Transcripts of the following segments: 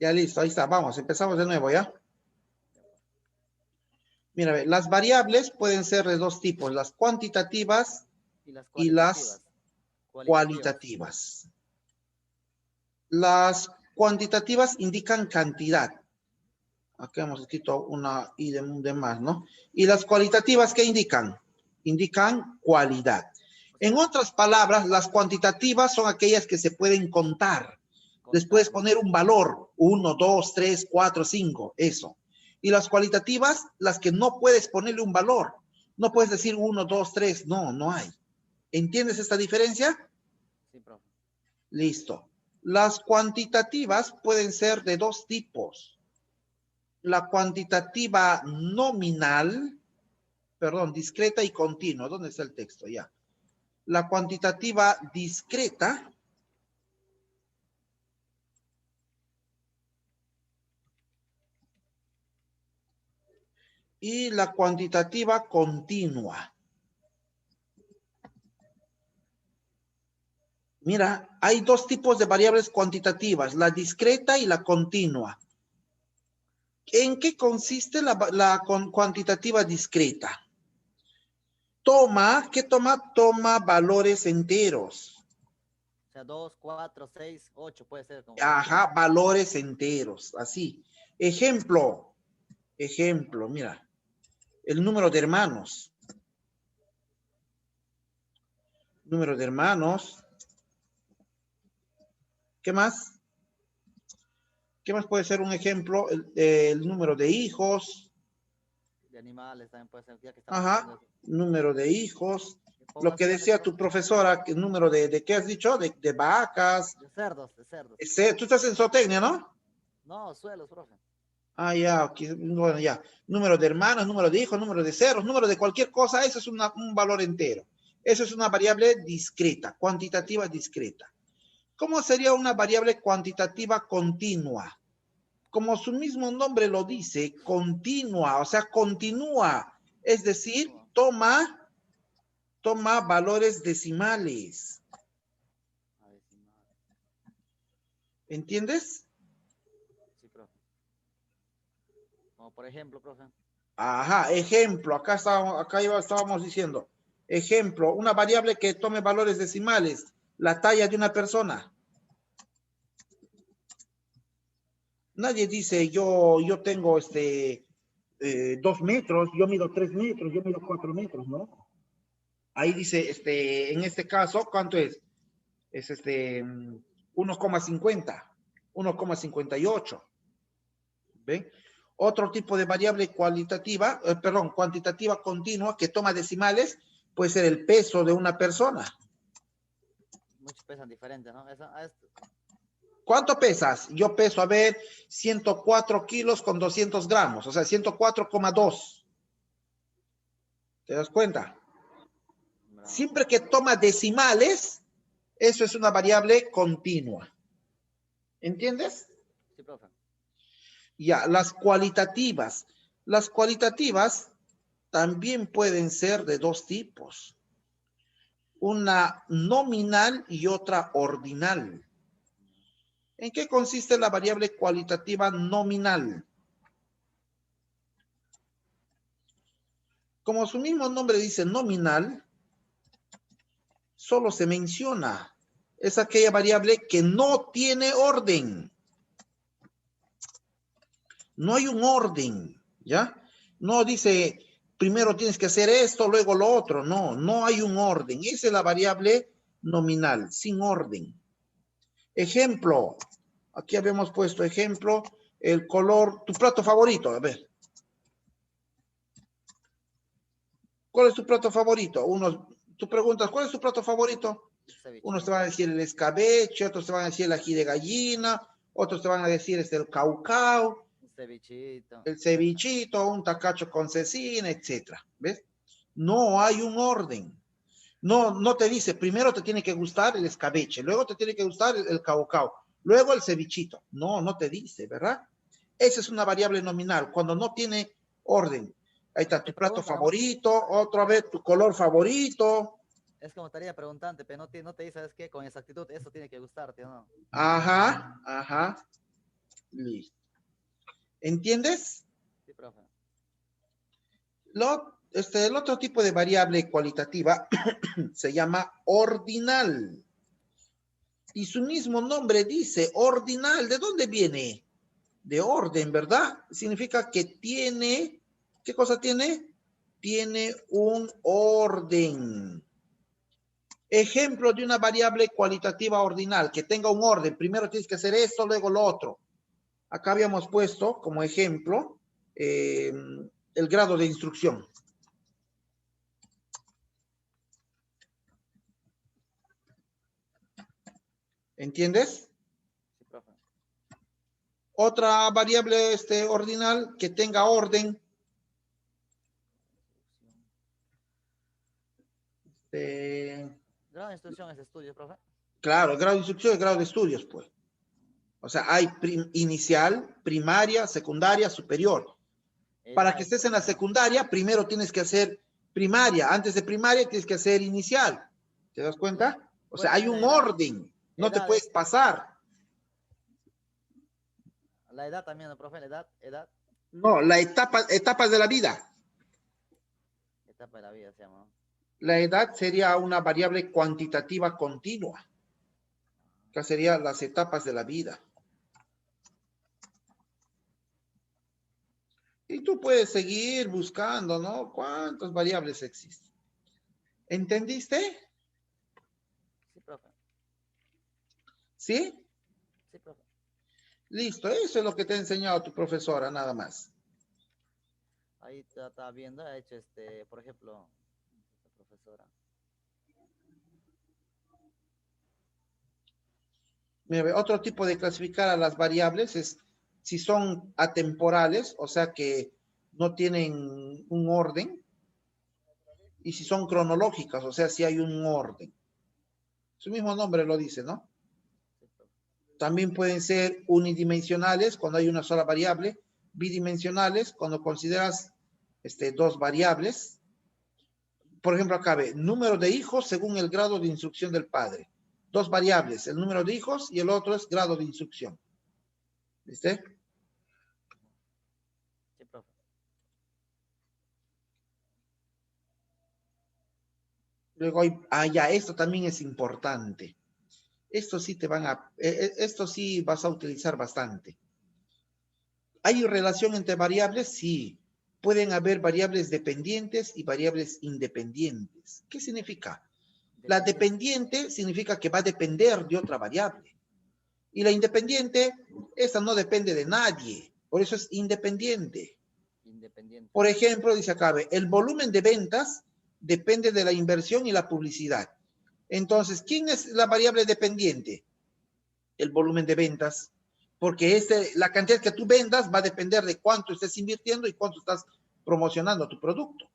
Ya listo, ahí está. Vamos, empezamos de nuevo, ¿ya? Mira, ve, las variables pueden ser de dos tipos, las cuantitativas Y las y las cualitativas. Cualitativas. cualitativas. Las cuantitativas indican cantidad. Acá hemos escrito una I de más, ¿no? Y las cualitativas, ¿qué indican? Indican cualidad. O En sea, otras palabras, las cuantitativas son aquellas que se pueden contar. Les puedes contar. poner un valor, 1, 2, 3, 4, 5, eso. Y las cualitativas, las que no puedes ponerle un valor. No puedes decir 1, 2, 3, no, no hay. ¿Entiendes esta diferencia? Sí, profe. Listo. Las cuantitativas pueden ser de dos tipos. La cuantitativa nominal, perdón, discreta y continua. ¿Dónde está el texto? Ya. La cuantitativa discreta y la cuantitativa continua. Mira, hay dos tipos de variables cuantitativas, la discreta y la continua. ¿En qué consiste la cuantitativa discreta? ¿Qué toma? Toma valores enteros. O sea, 2, 4, 6, 8 puede ser como por ejemplo, Ajá, ¿no? valores enteros, así. Ejemplo, mira, el número de hermanos. Número de hermanos. ¿Qué más? ¿Qué más puede ser un ejemplo? El número de hijos. De animales también puede ser, ya que estamos haciendo Ajá, eso. número de hijos. De Lo que poblaciones, decía tu profe. profesora, que el número de ¿qué has dicho? De vacas. De cerdos, de cerdos. Tú estás en zootecnia, ¿no? No, suelos, profe. Ah, ya, okay. Bueno, ya. Número de hermanos, número de hijos, número de ceros, número de cualquier cosa, eso es un valor entero. Eso es una variable discreta, cuantitativa discreta. ¿Cómo sería una variable cuantitativa continua? Como su mismo nombre lo dice, continua, o sea, continúa. Es decir, Continúa. toma valores decimales. A decimal. ¿Entiendes? Sí, profe. Como por ejemplo, profe. Ajá, ejemplo, estábamos diciendo, ejemplo, una variable que tome valores decimales, la talla de una persona. Nadie dice, yo tengo 2 metros, yo mido 3 metros, yo mido 4 metros, ¿no? Ahí dice, en este caso, ¿cuánto es? Es 1,50, 1,58. ¿Ven? Otro tipo de variable cualitativa, cuantitativa continua que toma decimales puede ser el peso de una persona. Muchos pesan diferentes, ¿no? ¿Cuánto pesas? Yo peso, a ver, 104 kilos con 200 gramos, o sea, 104,2. ¿Te das cuenta? Bravo. Siempre que toma decimales, eso es una variable continua. ¿Entiendes? Sí, profe. Ya, las cualitativas. Las cualitativas también pueden ser de dos tipos. Una nominal y otra ordinal. ¿En qué consiste la variable cualitativa nominal? Como su mismo nombre dice nominal, solo se menciona. Es aquella variable que no tiene orden. No hay un orden, ¿ya? No dice, primero tienes que hacer esto, luego lo otro. No, no hay un orden. Esa es la variable nominal, sin orden. Ejemplo, aquí habíamos puesto ejemplo, el color, tu plato favorito, a ver. ¿Cuál es tu plato favorito? Tú preguntas, ¿cuál es tu plato favorito? El Unos te cevichito. van a decir el escabeche, otros te van a decir el ají de gallina, otros te van a decir el caucao, Un cevichito. el cevichito, un tacacho con cecina, etcétera. ¿Ves? No hay un orden. No, no te dice, primero te tiene que gustar el escabeche, luego te tiene que gustar el caucao, luego el cevichito. No, no te dice, ¿verdad? Esa es una variable nominal, cuando no tiene orden. Ahí O sea, está te tu plato pregunta nomás. favorito, otra vez tu color favorito. Es como estaría preguntante, pero no te dice, ¿sabes qué? Con exactitud, eso tiene que gustarte, ¿no? Ajá, ajá. Listo. ¿Entiendes? Sí, profe. El otro tipo de variable cualitativa se llama ordinal. Y su mismo nombre dice ordinal. ¿De dónde viene? De orden, ¿verdad? Significa que tiene, ¿qué cosa tiene? Tiene un orden. Ejemplo de una variable cualitativa ordinal, que tenga un orden. Primero tienes que hacer esto, luego lo otro. Acá habíamos puesto como ejemplo el grado de instrucción. ¿Entiendes? Sí, profe. Otra variable ordinal que tenga orden. Grado de instrucción es estudio, profe. Claro, el grado de instrucción y el grado de estudios, pues. O sea, hay inicial, primaria, secundaria, superior. Para que Edades, estés en la primero. secundaria, primero tienes que hacer primaria. Antes de primaria tienes que hacer inicial. ¿Te das cuenta? O sea, Puede hay ser un la edad. orden. No te puedes Edades. pasar. La edad también, ¿no, profe? La edad. No, etapas de la vida. Etapa de la vida se llama, ¿no? La edad sería una variable cuantitativa continua. Acá serían las etapas de la vida. Y tú puedes seguir buscando, ¿no? ¿Cuántas variables existen? ¿Entendiste? Sí, profe. ¿Sí? Sí, profe. Listo, eso es lo que te ha enseñado tu profesora, nada más. Ahí está viendo, ha hecho por ejemplo, esta profesora. Mira, otro tipo de clasificar a las variables es si son atemporales, o sea que no tienen un orden, y si son cronológicas, o sea, si hay un orden. Su mismo nombre lo dice, ¿no? Sí, profe. También pueden ser unidimensionales cuando hay una sola variable, bidimensionales cuando consideras dos variables. Por ejemplo, acá ve, número de hijos según el grado de instrucción del padre. Dos variables, el número de hijos y el otro es grado de instrucción. ¿Viste? Sí, profe. Luego ya, esto también es importante. Esto sí esto sí vas a utilizar bastante. ¿Hay relación entre variables? Sí. Pueden haber variables dependientes y variables independientes. ¿Qué significa? La Dependiente. dependiente significa que va a depender de otra variable. Y la independiente, esta no depende de nadie. Por eso es independiente. Independiente. Por ejemplo, dice acá, el volumen de ventas depende de la inversión y la publicidad. Entonces, ¿quién es la variable dependiente? El volumen de ventas. Porque la cantidad que tú vendas va a depender de cuánto estés invirtiendo y cuánto estás promocionando tu producto.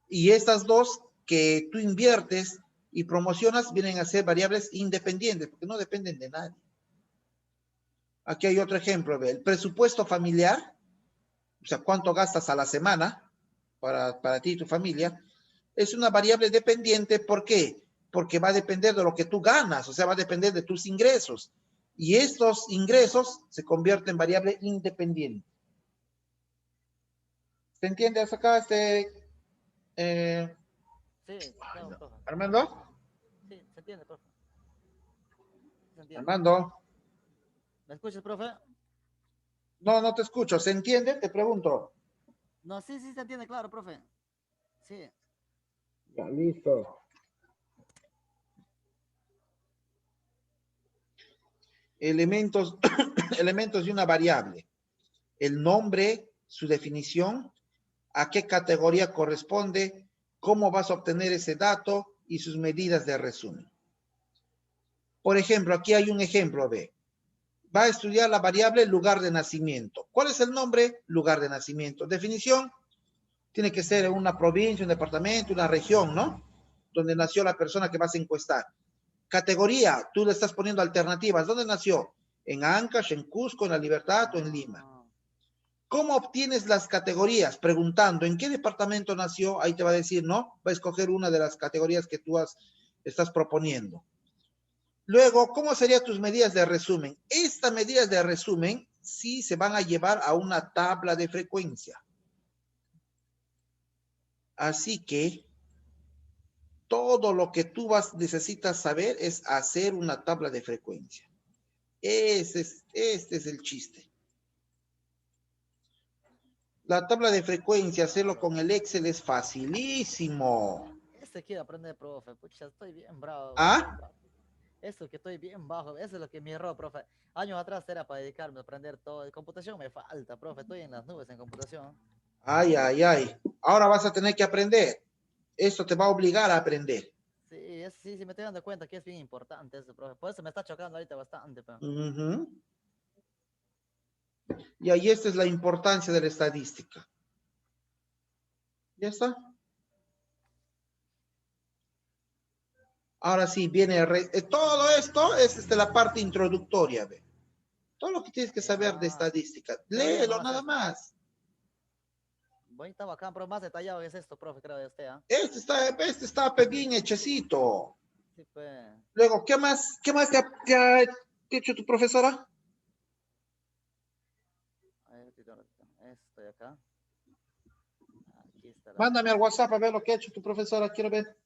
Y estas dos que tú inviertes y promocionas vienen a ser variables independientes, porque no dependen de nadie. Aquí hay otro ejemplo, el presupuesto familiar, o sea, cuánto gastas a la semana para ti y tu familia, es una variable dependiente. ¿Por qué? Porque va a depender de lo que tú ganas, o sea, va a depender de tus ingresos. Y estos ingresos se convierten en variable independiente. ¿Se entiende hasta acá, Sí, claro, profe. Armando? Sí, se entiende, profe. Se entiende. Armando. ¿Me escuchas, profe? No, no te escucho. ¿Se entiende? Te pregunto. No, sí, sí se entiende, claro, profe. Sí. Ya, listo. Elementos, elementos de una variable. El nombre, su definición, a qué categoría corresponde, cómo vas a obtener ese dato y sus medidas de resumen. Por ejemplo, aquí hay un ejemplo, ve. Va a estudiar la variable lugar de nacimiento. ¿Cuál es el nombre? Lugar de nacimiento. Definición, tiene que ser una provincia, un departamento, una región, ¿no? Donde nació la persona que vas a encuestar. Categoría, tú le estás poniendo alternativas. ¿Dónde nació? ¿En Ancash, en Cusco, en La Libertad o en Lima? Ah, ¿Cómo obtienes las categorías? Preguntando, ¿en qué departamento nació? Ahí te va a decir, ¿no? Va a escoger una de las categorías que tú estás proponiendo. Luego, ¿cómo serían tus medidas de resumen? Estas medidas de resumen sí se van a llevar a una tabla de frecuencia. Así que todo lo que tú necesitas saber es hacer una tabla de frecuencia. Este es el chiste. La tabla de frecuencia, hacerlo con el Excel es facilísimo. Este quiero aprender, profe. Pucha, estoy bien bravo. ¿Ah? Esto que estoy bien bajo, eso es lo que mi error, profe. Años atrás era para dedicarme a aprender todo. En computación me falta, profe. Estoy en las nubes en computación. Ay, ay, ay. Ahora vas a tener que aprender. Esto te va a obligar a aprender. Sí, me estoy dando cuenta que es bien importante eso, profe. Por eso me está chocando ahorita bastante, pero. Y ahí esta es la importancia de la estadística. ¿Ya está? Ahora sí, viene todo esto es la parte introductoria. ¿Ve? Todo lo que tienes que saber de estadística. Teoría Léelo nomás nada es. más. Bonita, bacán, pero más detallado es esto, profe, creo de usted, ¿ah? Este está bien hechecito. Sí, pues. Luego, ¿qué más te ha hecho tu profesora? A ver, estoy acá. Aquí está la Mándame al respuesta. WhatsApp a ver lo que ha hecho tu profesora. Quiero ver.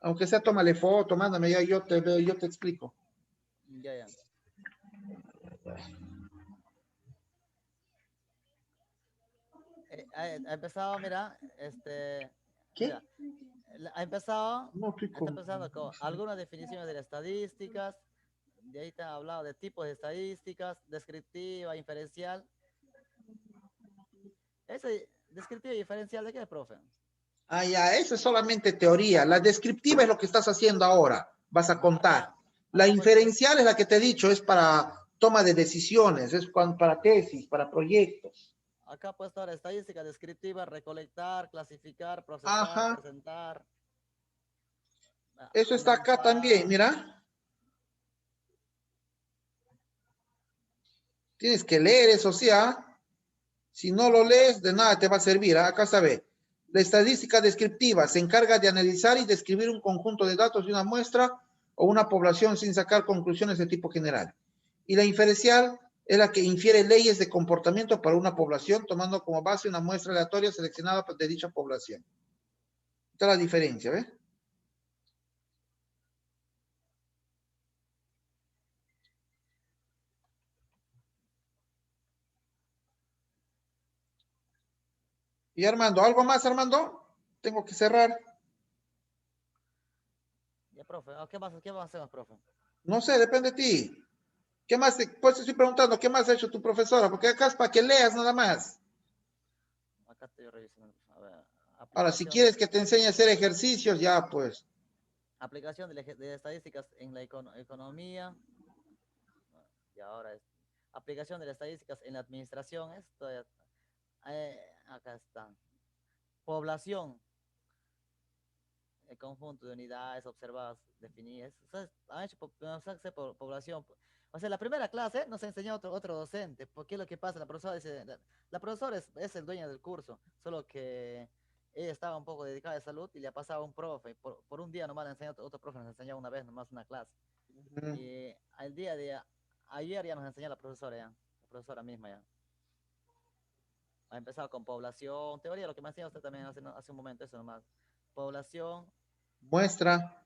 Aunque sea, tómale foto, mándame, ya yo te veo, yo te explico. Ya. Ha empezado, mira, ¿Qué? mira, No, estoy está con... empezando con algunas definiciones de las estadísticas, de ahí te han hablado de tipos de estadísticas, descriptiva, inferencial. ¿Ese descriptiva y diferencial de qué, profe? Ah, ya, eso es solamente teoría. La descriptiva es lo que estás haciendo ahora. Vas a contar. La Acá pues, inferencial es la que te he dicho, es para toma de decisiones, es para tesis, para proyectos. acá ha puesto ahora estadística descriptiva, recolectar, clasificar, procesar, Ajá. presentar, Eso está acá también, analizar. mira. Tienes que leer eso, sí, ¿ah? Si no lo lees, de nada te va a servir. ¿Ah? Acá sabe. La estadística descriptiva se encarga de analizar y describir un conjunto de datos de una muestra o una población sin sacar conclusiones de tipo general. Y la inferencial es la que infiere leyes de comportamiento para una población, tomando como base una muestra aleatoria seleccionada de dicha población. Esta es la diferencia, ¿ves? Y Armando, ¿algo más, Armando? Tengo que cerrar. Ya, profe, ¿qué más hacemos, profe? No sé, depende de ti. ¿Qué más? Pues te estoy preguntando, ¿qué más ha hecho tu profesora? Porque acá es para que leas nada más. Acá estoy revisando. A ver, Ahora, si aplicación quieres que te enseñe a hacer ejercicios, ya pues. aplicación de estadísticas en la economía. Y ahora es aplicación de las estadísticas en la administración. Acá está. Población, el conjunto de unidades observadas, definidas. Han hecho población. O sea, la primera clase nos enseñó otro docente. ¿Por qué lo que pasa? La profesora dice, la profesora es el dueño del curso, solo que ella estaba un poco dedicada a salud y le ha pasado a un profe. Por un día nomás le enseñó otro profe, nos enseñó una vez nomás una clase. Y al día de ayer ya nos enseñó la profesora ya, la profesora misma ya. Ha empezado con población, teoría, lo que me enseñó usted también hace un momento, eso nomás. Población, Muestra.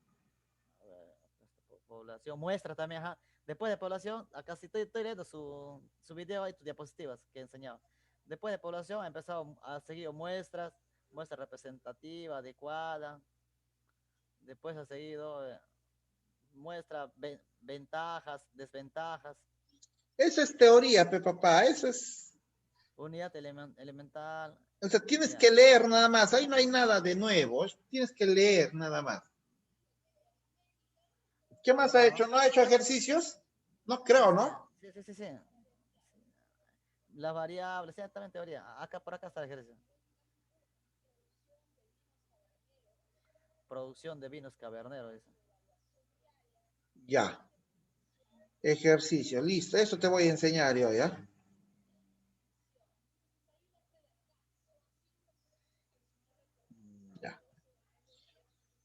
población, muestra también, ajá. Después de población, acá sí estoy leyendo su video y tus diapositivas que he enseñado. Después de población, ha empezado a seguir muestras, muestra representativa, adecuada. Después ha seguido muestra ventajas, desventajas. Esa es teoría, papá. Eso es. Unidad elemental. O sea, tienes Ya. que leer nada más. Ahí no hay nada de nuevo. Tienes que leer nada más. ¿Qué más ha Cerrado, hecho? ¿no? ¿No ha hecho ejercicios? No Sí, creo, sí, ¿no? sí. Las variables, sí, también teoría. Acá por acá está el ejercicio. Producción de vinos caberneros, dice. Ya. Ejercicio. Listo. Eso te voy a enseñar yo, ¿ya? Ya.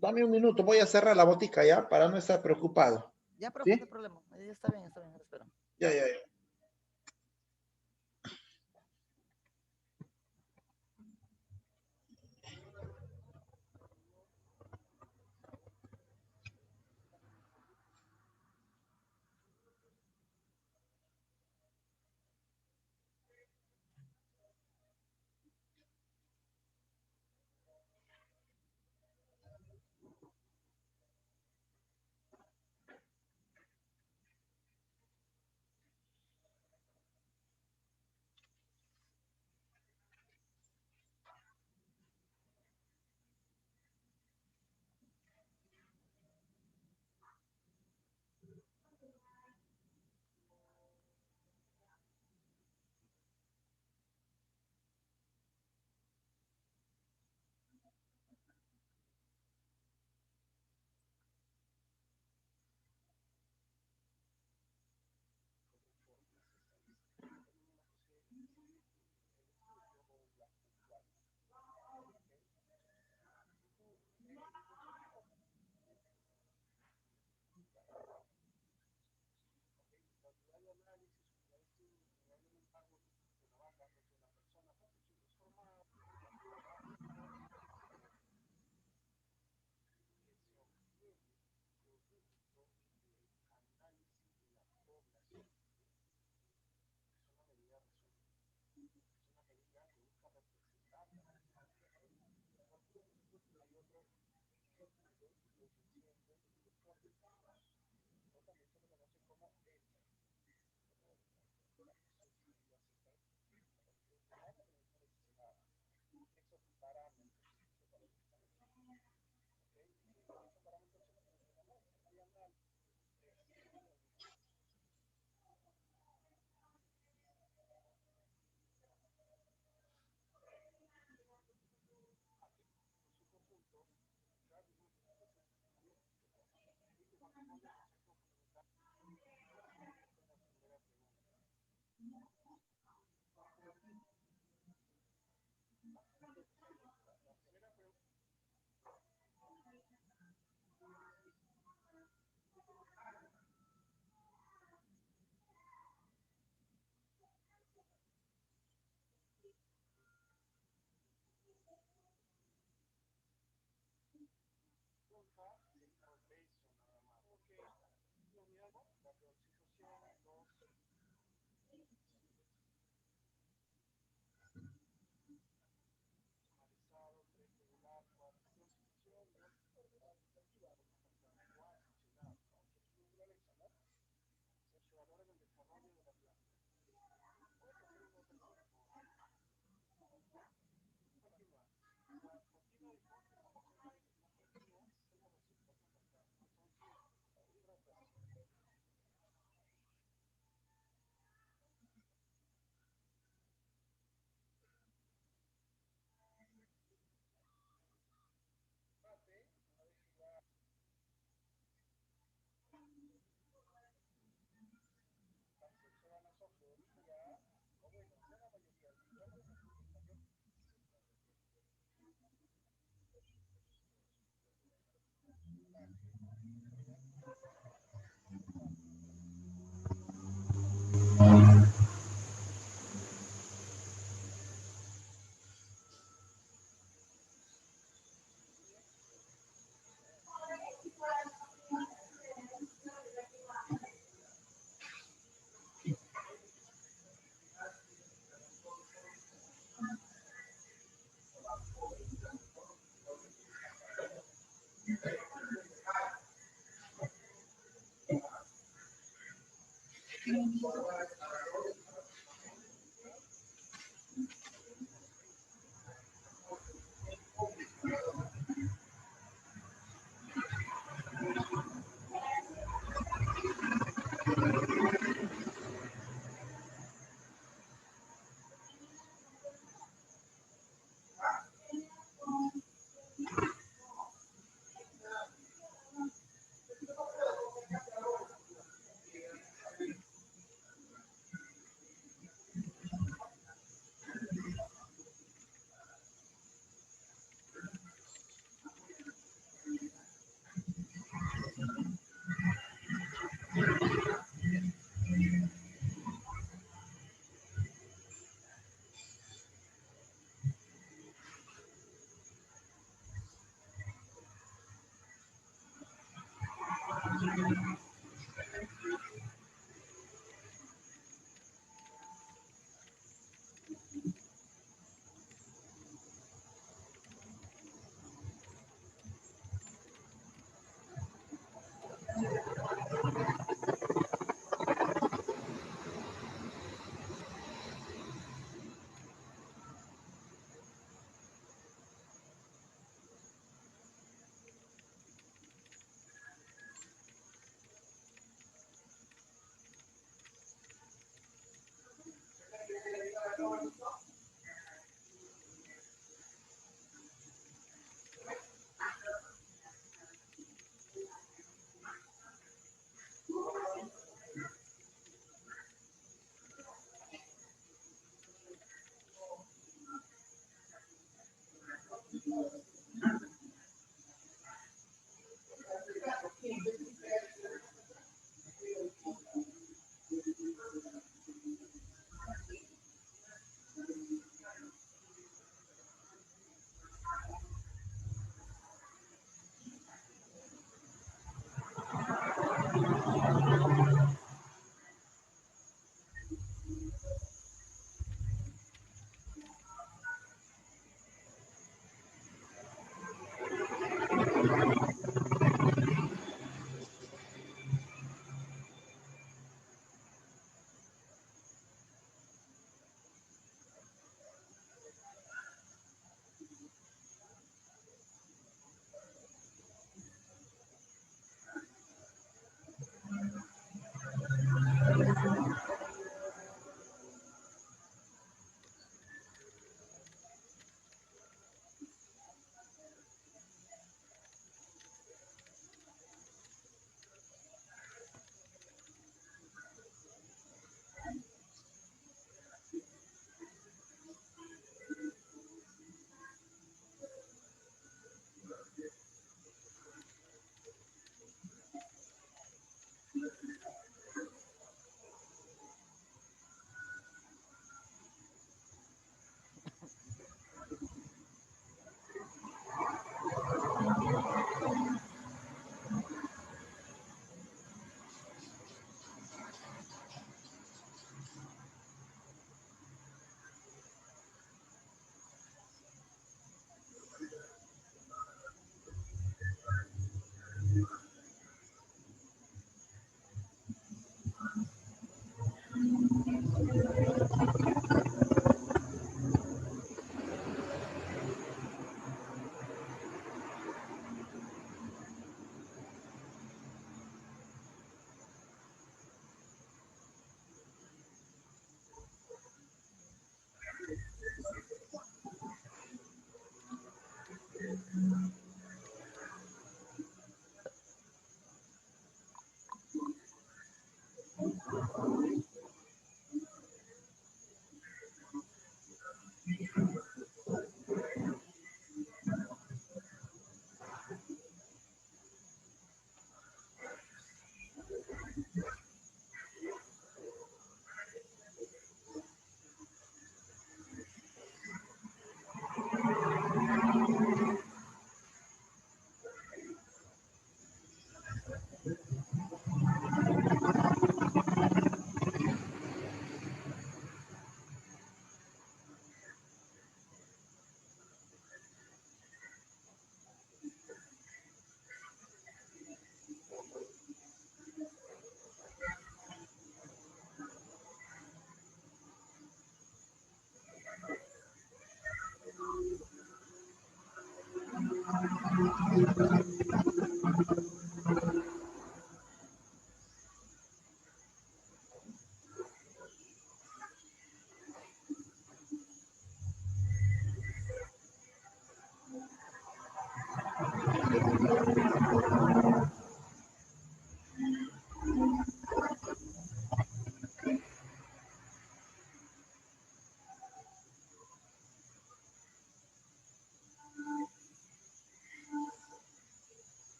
Dame un minuto, voy a cerrar la botica ya para no estar preocupado. Ya, profe, no hay ¿Sí? problema. Está bien, espero. Ya, ya, ya.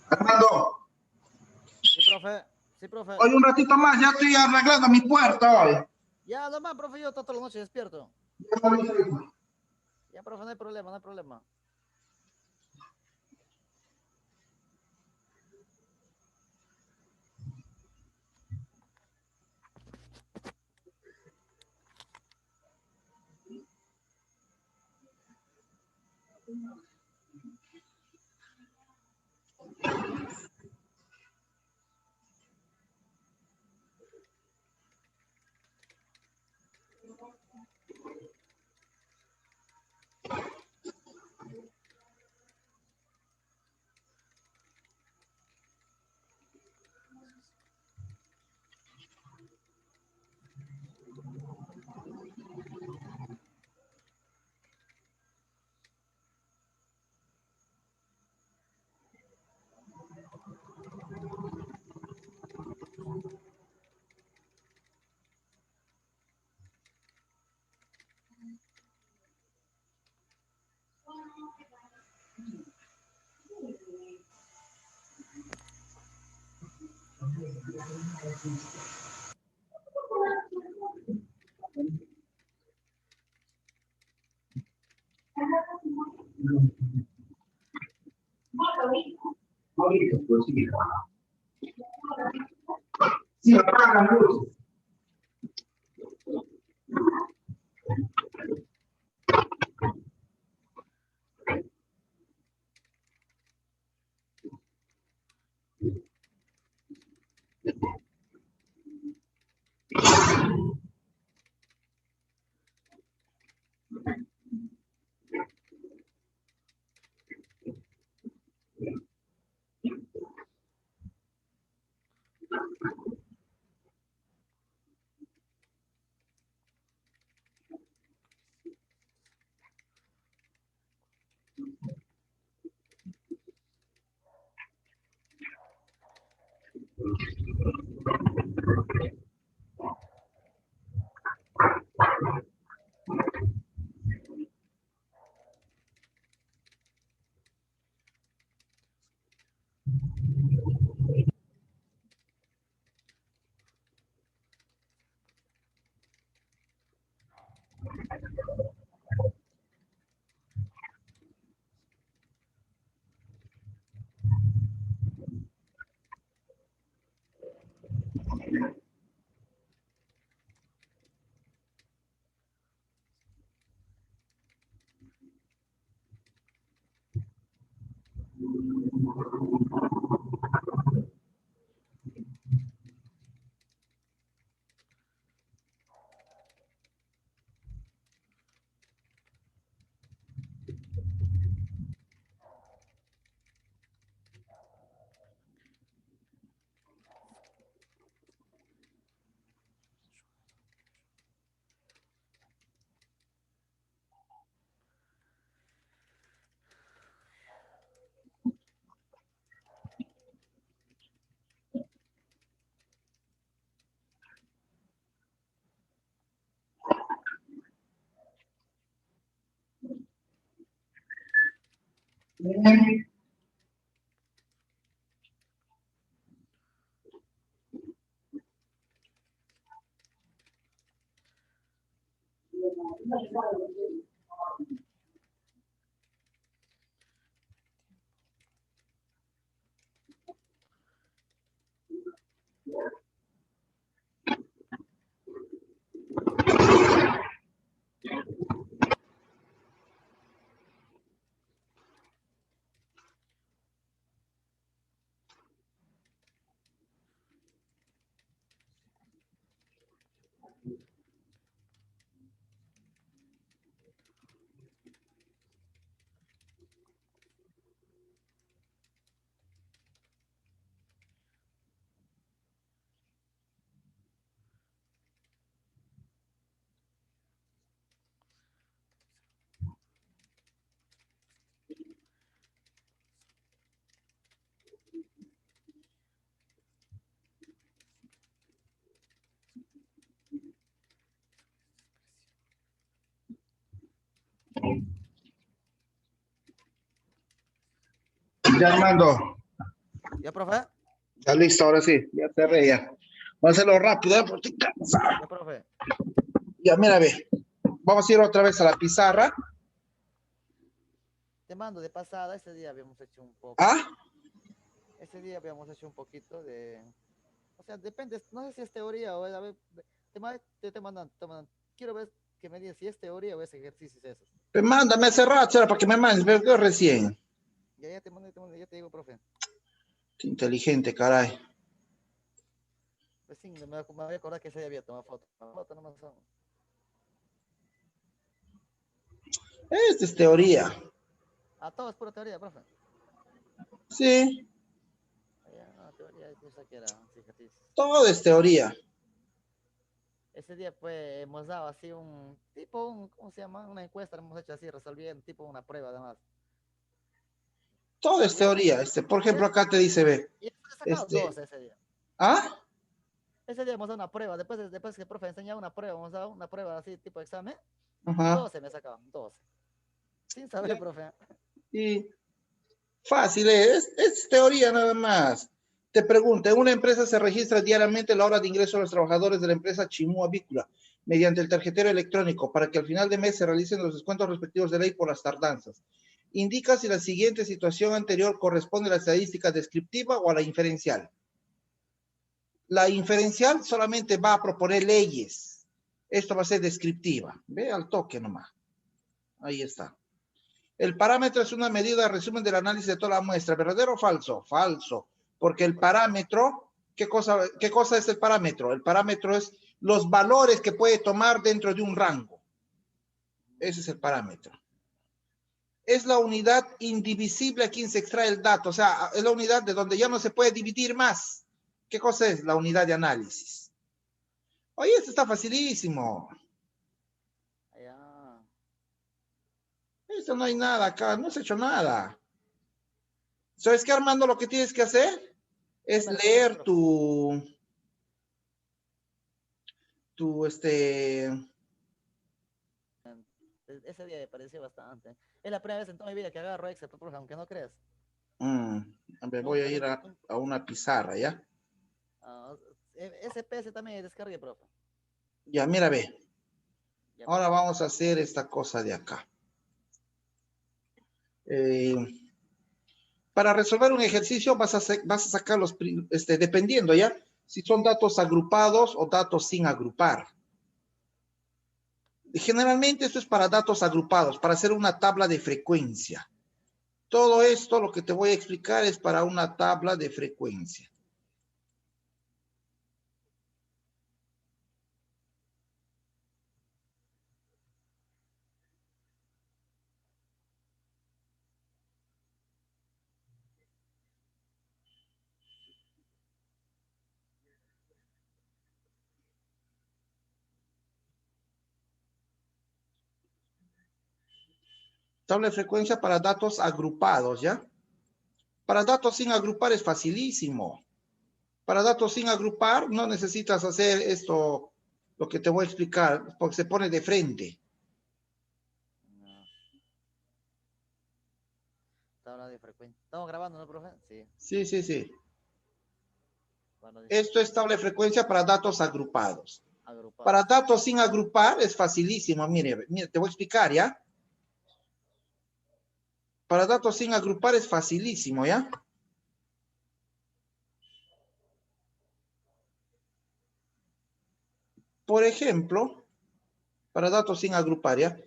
Armando, Sí, profe. Sí, profe. hoy un ratito más, ya estoy arreglando mi puerta hoy. Ya, nomás, profe, yo toda la noche despierto. Ya me aviso. Ya, profe, no hay problema, no hay problema. Ahorita, pues sí. Sí, apaga las luces. Ya, Armando. ¿Ya, profe? Ya listo, ahora sí. Ya cerré ya. Vamos a hacerlo rápido, porque estoy cansado. ¿Ya, profe? Ya, mira, ve. Vamos a ir otra vez a la pizarra. Te mando de pasada, ese día habíamos hecho un poco. ¿Ah? Ese día habíamos hecho un poquito de... O sea, depende, no sé si es teoría o es... A ver, te mandan, quiero ver que me digas si es teoría o es ejercicios esos. Pues mándame hace rato, para que me mandes, veo recién. Ya te mando, ya te digo, profe. Qué inteligente, caray. Pues sí, me voy a acordar que ese día había tomado foto. Foto nomás son. Esta es teoría. Ah, todo es pura teoría, profe. Sí, Ya, no, teoría, yo sé que era ejercicio. todo es teoría. Ese día pues hemos dado así un tipo, ¿cómo se llama? Una encuesta, hemos hecho así, resolviendo, tipo una prueba además. Todo es Y eso, teoría. Por ejemplo, acá te dice, ve. y eso he sacado dos Este, ese día. ¿ah? Ese día hemos dado una prueba, después que el profe enseñaba una prueba, hemos dado una prueba así, tipo examen. Ajá. 12 me sacaba, 12. Sin saber, Ya. profe. Y fácil, es teoría nada más. Te pregunto, en una empresa se registra diariamente la hora de ingreso de los trabajadores de la empresa Chimú Avícola mediante el tarjetero electrónico para que al final de mes se realicen los descuentos respectivos de ley por las tardanzas. Indica si la siguiente situación anterior corresponde a la estadística descriptiva o a la inferencial. La inferencial solamente va a proponer leyes. Esto va a ser descriptiva. Ve al toque nomás. Ahí está. El parámetro es una medida de resumen del análisis de toda la muestra. ¿Verdadero o falso? Falso. Porque el parámetro, ¿qué cosa es el parámetro? El parámetro es los valores que puede tomar dentro de un rango. Ese es el parámetro. Es la unidad indivisible a quien se extrae el dato. O sea, es la unidad de donde ya no se puede dividir más. ¿Qué cosa es la unidad de análisis? Oye, esto está facilísimo. Ya. Esto no hay nada acá, no has hecho nada. ¿Sabes qué, Armando? Lo que tienes que hacer ¿Qué es me recomienda, leer profe? tu, Ese día me pareció bastante. Es la primera vez en toda mi vida que agarro Excel, profe, aunque no creas. a ver, voy a Nunca, ir nunca, nunca. a una pizarra, ¿ya? Ah, SPS también descargué, profe. Ya, mira, ve. Ya, Ahora profe. vamos a hacer esta cosa de acá. Eh, para resolver un ejercicio vas a sacar los, dependiendo, ¿ya? Si son datos agrupados o datos sin agrupar. Generalmente esto es para datos agrupados, para hacer una tabla de frecuencia. Todo esto, lo que te voy a explicar, es para una tabla de frecuencia. Tabla de frecuencia para datos agrupados, ¿ya? Para datos sin agrupar es facilísimo. Para datos sin agrupar no necesitas hacer esto, lo que te voy a explicar, porque se pone de frente. No. Tabla de frecuencia. ¿Estamos grabando, no, profe? Sí. Sí, sí, sí. Bueno, Esto es tabla de frecuencia para datos agrupados. Para agrupados. datos sin agrupar es facilísimo. Mire, mire, te voy a explicar, ¿ya? Para datos sin agrupar es facilísimo, ¿ya? Por ejemplo, para datos sin agrupar, ¿ya?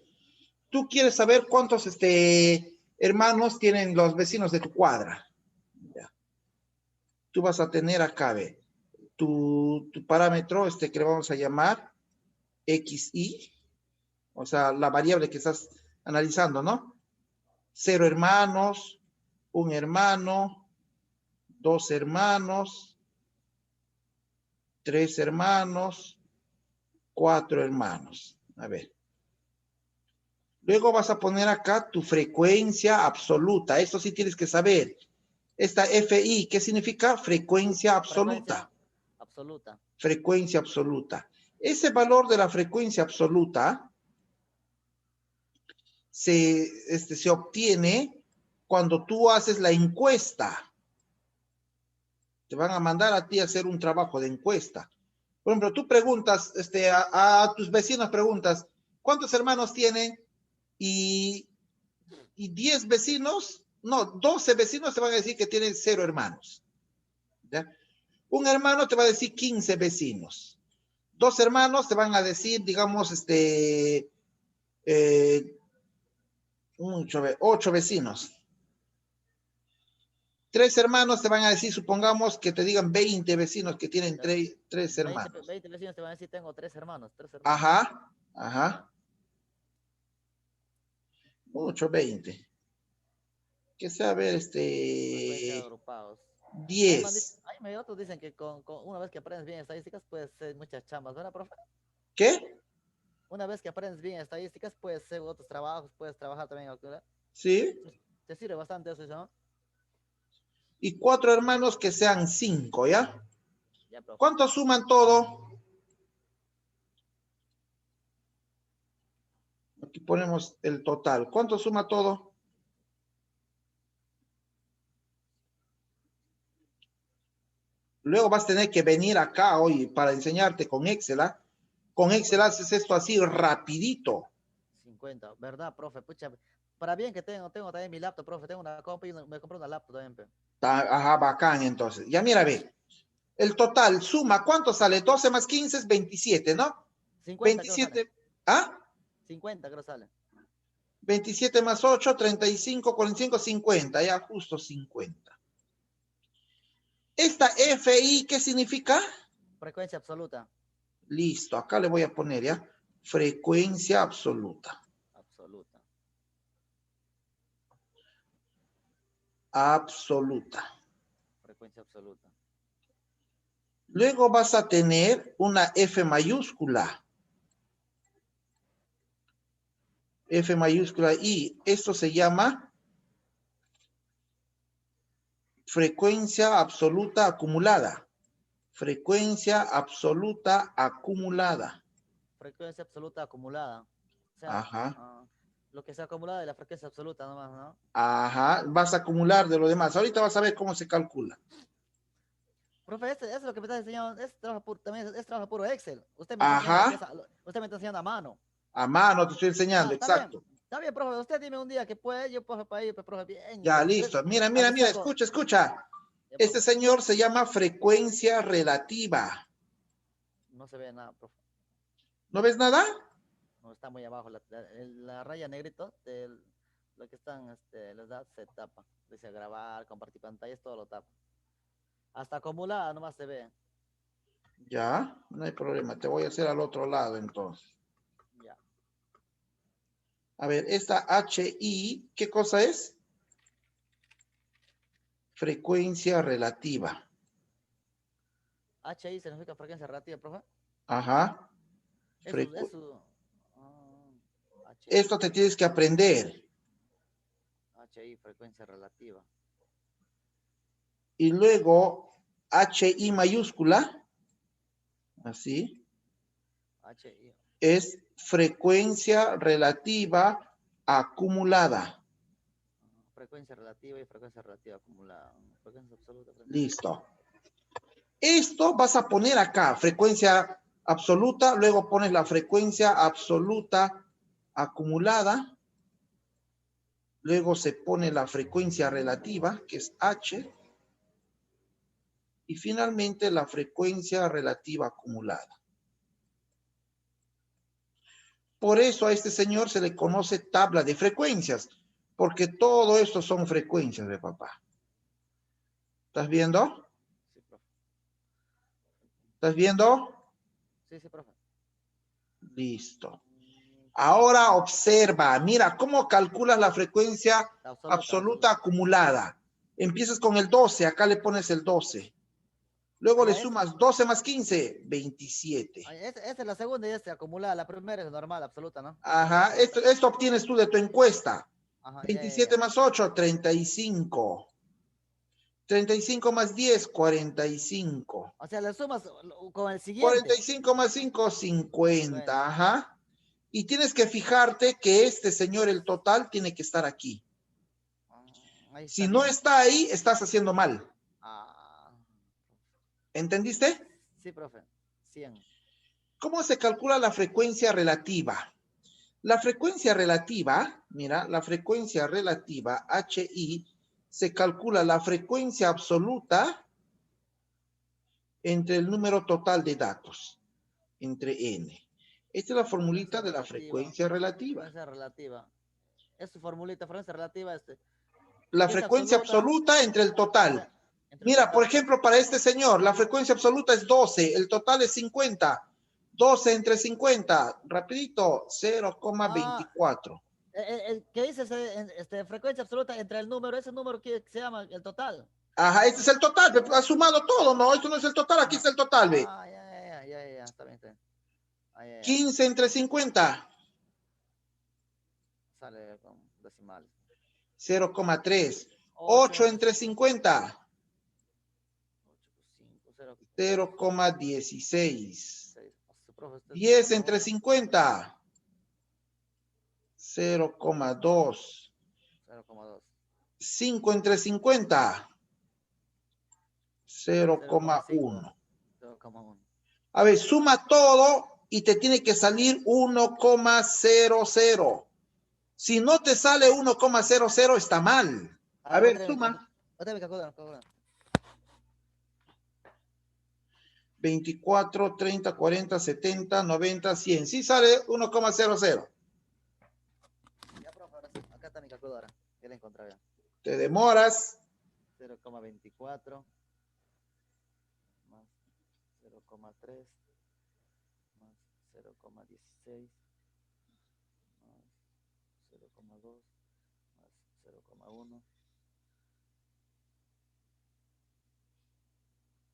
Tú quieres saber cuántos hermanos tienen los vecinos de tu cuadra. ¿Ya? Tú vas a tener acá, ve, tu parámetro, que le vamos a llamar XY, o sea, la variable que estás analizando, ¿no? 0 hermanos, 1 hermano, 2 hermanos, 3 hermanos, 4 hermanos. A ver. Luego vas a poner acá tu frecuencia absoluta. Esto sí tienes que saber. Esta FI, ¿qué significa? Frecuencia absoluta. Frecuencia absoluta. Frecuencia absoluta. Ese valor de la frecuencia absoluta se obtiene cuando tú haces la encuesta. Te van a mandar a ti a hacer un trabajo de encuesta. Por ejemplo, tú preguntas, a tus vecinos preguntas, ¿cuántos hermanos tienen? Y 10 vecinos, no, 12 vecinos te van a decir que tienen 0 hermanos. ¿Ya? Un hermano te va a decir 15 vecinos. 2 hermanos te van a decir, digamos, 8 vecinos. 3 hermanos te van a decir, supongamos que te digan 20 vecinos que tienen 3 hermanos. 20 vecinos te van a decir, tengo 3 hermanos. Ajá, ajá. Mucho, 20. Que sea, a ver, Agrupados. 10. Hay otros dicen que con una vez que aprendes bien estadísticas, puedes hacer muchas chambas, ¿verdad, profe? ¿Qué? Una vez que aprendes bien estadísticas, puedes hacer otros trabajos, puedes trabajar también, ¿verdad? Sí. Te sirve bastante eso, ¿no? Y 4 hermanos que sean 5, ¿ya? Ya, profe. ¿Cuánto suman todo? Aquí ponemos el total. ¿Cuánto suma todo? Luego vas a tener que venir acá hoy para enseñarte con Excel, ¿ah? Con Excel haces esto así rapidito. 50, ¿verdad, profe? Pucha, para bien que tengo también mi laptop, profe. Tengo una compu y me compré una laptop también, pe. Ajá, bacán entonces. Ya mira, ve. El total suma, ¿cuánto sale? 12 más 15 es 27, ¿no? 50 creo sale. 27, ¿ah? 50 creo sale. 27 más 8, 35, 45, 50. Ya justo 50. Esta FI, ¿qué significa? Frecuencia absoluta. Listo, acá le voy a poner ya. Frecuencia absoluta. Absoluta. Absoluta. Frecuencia absoluta. Luego vas a tener una F mayúscula. F mayúscula I. Esto se llama frecuencia absoluta acumulada. Frecuencia absoluta acumulada. Frecuencia absoluta acumulada. O sea, Ajá. lo que se acumula de la frecuencia absoluta nomás, ¿no? Ajá. Vas a acumular de lo demás. Ahorita vas a ver cómo se calcula. Profe, es lo que me está enseñando, también es trabajo puro Excel. Usted me está enseñando Ajá. usted me está enseñando a mano. A mano te estoy enseñando, exacto. Está bien, profe. Usted dime un día que puede, yo puedo para ir, profe, bien. Ya, listo. Mira, mira, Así mira, sea con... escucha, escucha. Ya, Este profe. señor se llama frecuencia relativa. No se ve nada, profe. ¿No ves nada? No está muy abajo. La raya negrito de lo que están, los datos se tapa. Dice grabar, compartir pantallas, todo lo tapa. Hasta acumulada nomás se ve. Ya, no hay problema. Te voy a hacer al otro lado entonces. Ya. A ver, esta HI, ¿qué cosa es? Frecuencia relativa. HI significa frecuencia relativa, profe. Ajá. Eso. HI. Esto te tienes que aprender. HI, frecuencia relativa. Y luego HI mayúscula, así, HI. es frecuencia relativa acumulada. Frecuencia relativa y frecuencia relativa acumulada. Frecuencia absoluta. Listo. Esto vas a poner acá, frecuencia absoluta, luego pones la frecuencia absoluta acumulada, luego se pone la frecuencia relativa, que es H, y finalmente la frecuencia relativa acumulada. Por eso a este señor se le conoce tabla de frecuencias, porque todo esto son frecuencias de papá. ¿Estás viendo? Sí, profe. ¿Estás viendo? Sí, profe. Listo. Ahora observa, mira, ¿cómo calculas la frecuencia absoluta acumulada? Empiezas con el 12, acá le pones el 12. Luego le sumas 12 más 15, 27. Esta es la segunda y esta acumulada. La primera es normal, absoluta, ¿no? Ajá, esto obtienes tú de tu encuesta. Ajá, 27 más 8, 35. 35 más 10, 45. O sea, le sumas con el siguiente. 45 más 5, 50. Ajá. Y tienes que fijarte que este señor, el total, tiene que estar aquí. Si no está ahí, estás haciendo mal. ¿Entendiste? Sí, profe. 100. ¿Cómo se calcula la frecuencia relativa? La frecuencia relativa, mira, la frecuencia relativa, HI, se calcula la frecuencia absoluta entre el número total de datos, entre N. Esta es la formulita de la frecuencia relativa. Frecuencia relativa. Es su formulita, frecuencia relativa. La frecuencia absoluta entre el total. Mira, por ejemplo, para este señor, la frecuencia absoluta es 12, el total es 50. 12 entre 50, rapidito, 0,24. ¿Qué dice frecuencia absoluta entre el número? Ese número que se llama el total. Ajá, este es el total, ha sumado todo, no, esto no es el total, aquí está el total, ve. Ya, está bien. 15 entre 50. Sale con decimales. 0,3. 8 entre 50. 0,16. 10 entre 50. 0,2. 5 entre 50. 0,1. A ver, suma todo y te tiene que salir 1,00. Si no te sale 1,00, está mal. A ver, suma. 24, 30, 40, 70, 90, 100. Sí sale 1,00. Ya, profe, ahora sí. Acá está mi calculadora. Ya la encontré ya. Te demoras. 0,24 más 0,3 más 0,16 más 0,2 más 0,1.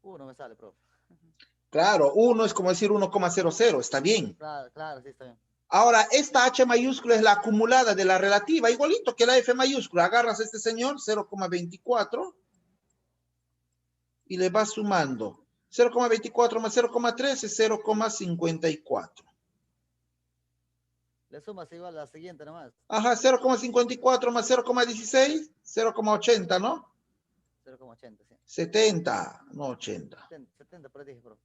1 me sale, profe. Claro, 1 es como decir 1,00, está bien. Claro, sí, está bien. Ahora, esta H mayúscula es la acumulada de la relativa, igualito que la F mayúscula. Agarras a este señor, 0,24, y le vas sumando. 0,24 más 0,3 es 0,54. Le sumas igual a la siguiente nomás. Ajá, 0,54 más 0,16, 0,80, ¿no? 0,80, sí. 70, no 80. 70, pero dije, bro.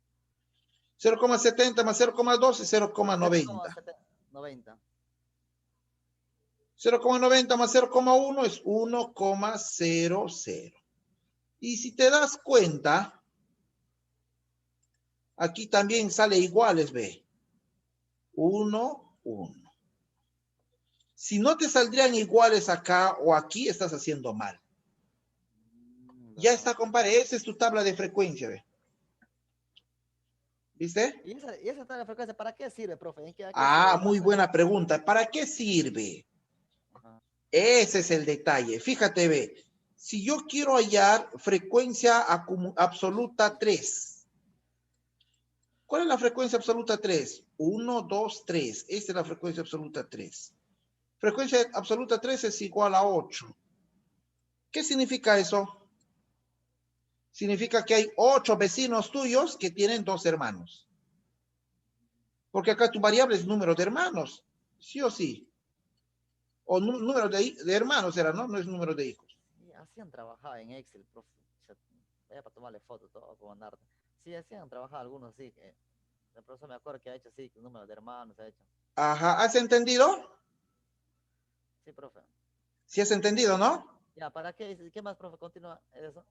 0,70 más 0,12 es 0,90. 90. 0,90 más 0,1 es 1,00. Y si te das cuenta, aquí también sale iguales, ve. 1, 1. Si no te saldrían iguales acá o aquí, estás haciendo mal. Ya está, compadre. Esa es tu tabla de frecuencia, ve. ¿Viste? ¿Y esa tabla de frecuencia para qué sirve, profe? Muy buena pregunta. ¿Para qué sirve? Ajá. Ese es el detalle. Fíjate, ve. Si yo quiero hallar frecuencia absoluta 3. ¿Cuál es la frecuencia absoluta 3? 1, 2, 3. Esta es la frecuencia absoluta 3. Frecuencia absoluta 3 es igual a 8. ¿Qué significa eso? Significa que hay 8 vecinos tuyos que tienen 2 hermanos. Porque acá tu variable es número de hermanos, sí o sí. O número de hermanos era, ¿no? No es número de hijos. Sí, hacían trabajar en Excel, profe. Vaya para tomarle fotos, todo, para mandarte. Sí, hacían trabajar algunos, sí. El profesor me acuerdo que ha hecho, sí, número de hermanos ha hecho. Ajá, ¿has entendido? Sí, profe. Sí has entendido, ¿no? Ya, ¿para qué? ¿Qué más, profe? Continúa eso.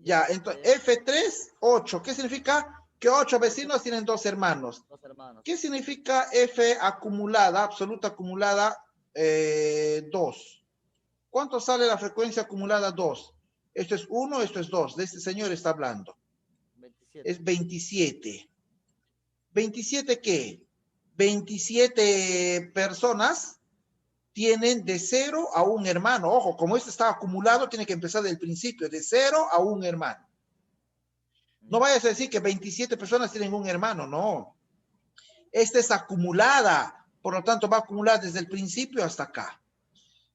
Ya, entonces, F3, 8. ¿Qué significa? Que 8 vecinos tienen 2 hermanos. 2 hermanos. ¿Qué significa F acumulada, absoluta acumulada, 2? ¿Cuánto sale la frecuencia acumulada 2? Esto es 1, esto es 2. De este señor está hablando. 27. Es 27. ¿27 qué? 27 personas tienen de 0 a un hermano. Ojo, como este está acumulado, tiene que empezar del principio, de 0 a un hermano. No vayas a decir que 27 personas tienen un hermano, no. Esta es acumulada, por lo tanto va a acumular desde el principio hasta acá.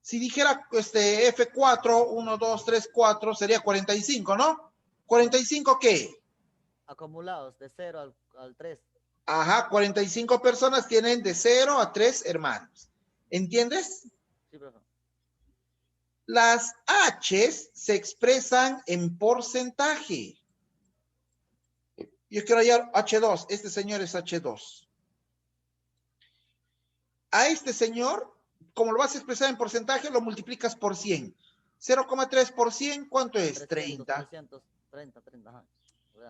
Si dijera F4, 1, 2, 3, 4, sería 45, ¿no? ¿45 qué? Acumulados de 0 al 3. Ajá, 45 personas tienen de 0 a 3 hermanos. ¿Entiendes? Sí, profe. Las H's se expresan en porcentaje. Yo quiero hallar H2. Este señor es H2. A este señor, como lo vas a expresar en porcentaje, lo multiplicas por 100. 0,3 por 100, ¿cuánto es? 300, 30. 30. Ajá.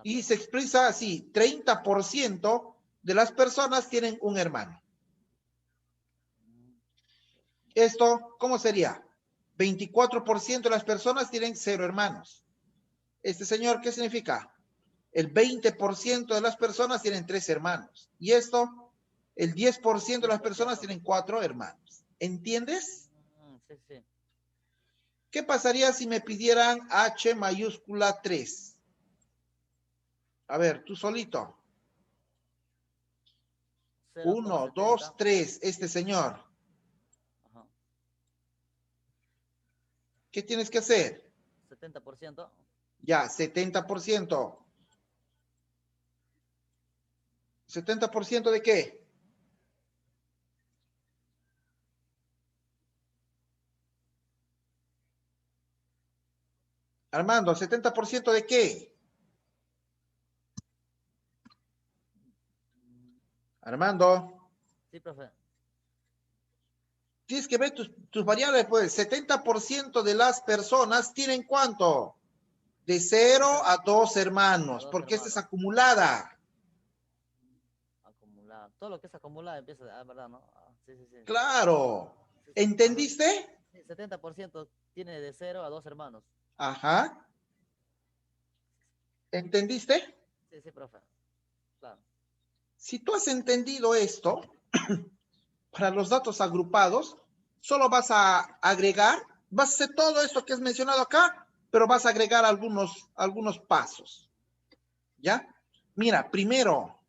Y se expresa así, 30% de las personas tienen un hermano. Esto, ¿cómo sería? 24% de las personas tienen 0 hermanos. Este señor, ¿qué significa? El 20% de las personas tienen 3 hermanos. Y esto, el 10% de las personas tienen 4 hermanos. ¿Entiendes? Sí, sí. ¿Qué pasaría si me pidieran H mayúscula 3? A ver, tú solito. 1, 2, 3, este señor. Ajá. ¿Qué tienes que hacer? 70%. Ya, 70%. ¿70% de qué? Armando, ¿70% de qué? Armando. Sí, profe. Tienes que ver tus variables, pues. 70% de las personas tienen ¿cuánto? De 0 a 2 hermanos, porque esta es acumulada. Acumulada. Todo lo que es acumulado empieza, ¿verdad? ¿No? Sí, sí, sí. Claro. ¿Entendiste? Sí, 70% tiene de 0 a 2 hermanos. Ajá. ¿Entendiste? Sí, sí, profe. Claro. Si tú has entendido esto, para los datos agrupados, solo vas a agregar, vas a hacer todo esto que es mencionado acá, pero vas a agregar algunos pasos. ¿Ya? Mira, primero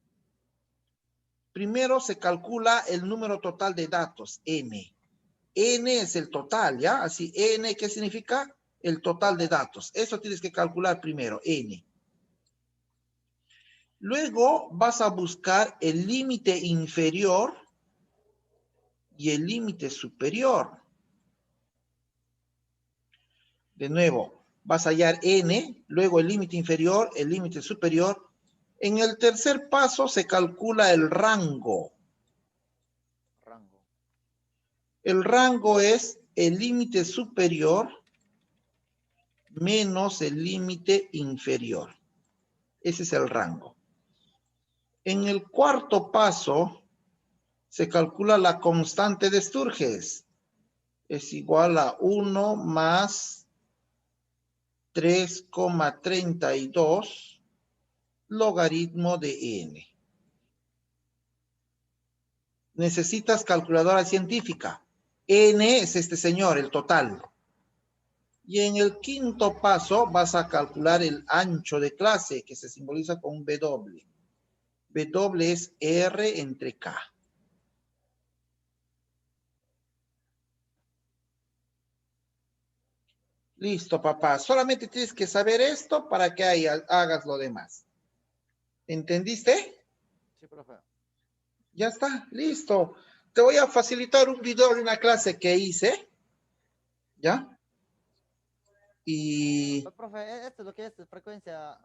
se calcula el número total de datos, N. N es el total, ¿ya? Así, N, ¿qué significa? El total de datos. Eso tienes que calcular primero, N. Luego vas a buscar el límite inferior y el límite superior. De nuevo, vas a hallar N, luego el límite inferior, el límite superior. En el tercer paso se calcula el rango. El rango es el límite superior menos el límite inferior. Ese es el rango. En el cuarto paso se calcula la constante de Sturges. Es igual a 1 más 3,32 logaritmo de n. Necesitas calculadora científica. N es este señor, el total. Y en el quinto paso vas a calcular el ancho de clase, que se simboliza con un W. W es R entre K. Listo, papá. Solamente tienes que saber esto para que hagas lo demás. ¿Entendiste? Sí, profe. Ya está, listo. Te voy a facilitar un video de una clase que hice. ¿Ya? Y Profe, esto es lo que es frecuencia